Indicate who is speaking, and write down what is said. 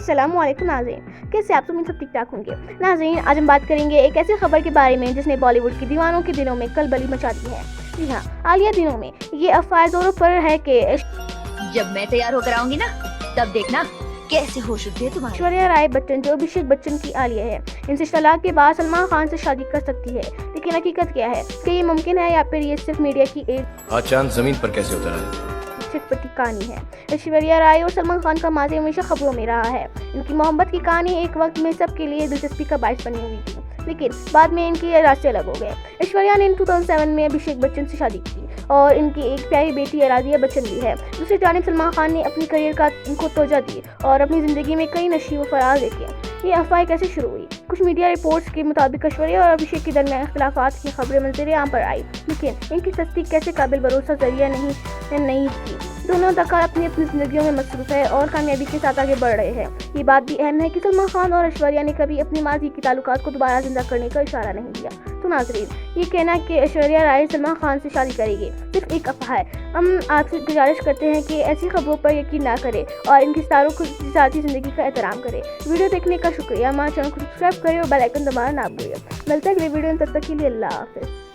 Speaker 1: अस्सलामुअलैकुम नाज़रीन, कैसे आप सब ठीक ठाक होंगे। नाज़रीन, आज हम बात करेंगे एक ऐसी खबर के बारे में जिसने बॉलीवुड की दीवानों के दिलों में कलबली मचा दी है। जी हाँ, हालिया दिनों में ये अफवाह जोरों पर है कि
Speaker 2: जब मैं तैयार होकर आऊंगी ना, तब देखना कैसे होश उठती है तुम्हारी।
Speaker 1: ऐश्वर्या राय बच्चन जो अभिषेक बच्चन की आलिया है, इनसे तलाक के बाद सलमान खान से शादी कर सकती है। लेकिन हकीकत क्या है, क्या ये मुमकिन है या फिर ये सिर्फ मीडिया की एक
Speaker 3: आज चांद जमीन पर कैसे उतरा है?
Speaker 1: चिटपटी कहानी है। ऐश्वर्या राय और सलमान खान का माजी हमेशा खबरों में रहा है। इनकी मोहब्बत की कहानी एक वक्त में सबके लिए दिलचस्पी का बायस बनी हुई थी, लेकिन बाद में इनके रास्ते अलग हो गए। ऐश्वर्या ने 2007 में अभिषेक बच्चन से शादी की और इनकी एक प्यारी बेटी राज़िया बच्चन भी है। दूसरी जानिब सलमान खान ने अपनी करियर का इनको तोजा दी और अपनी ज़िंदगी में कई नशीब व फराज देखे। ये अफवाह कैसे शुरू हुई? कुछ मीडिया रिपोर्ट्स के मुताबिक ऐश्वर्या और अभिषेक के दरमियान इख्तिलाफात की खबरें मंजर-ए-आम पर आई, लेकिन इनकी तस्दीक कैसे काबिल भरोसा जरिया नहीं थी। दोनों अदाकार अपनी अपनी जिंदगियों में मसरूफ है और कामयाबी के साथ आगे बढ़ रहे हैं। ये बात भी अहम है कि सलमान खान और ऐश्वर्या ने कभी अपनी माजी के ताल्लुकात को दोबारा जिंदा करने का इशारा नहीं दिया। तो नाज़रीन, ये कहना कि ऐश्वर्या राय सलमान खान से शादी करेगी सिर्फ एक अफवाह है। हम आपसे गुजारिश करते हैं कि ऐसी खबरों पर यकीन ना करें और इनके सितारों की ज़ाती ज़िंदगी का एहतराम करें। वीडियो देखने का शुक्रिया। हमारे चैनल को सब्सक्राइब करें और बेल आइकन दबाना ना भूलिए। मिलते हैं अगले वीडियो में, तब तक के लिए अल्लाह हाफ़िज़।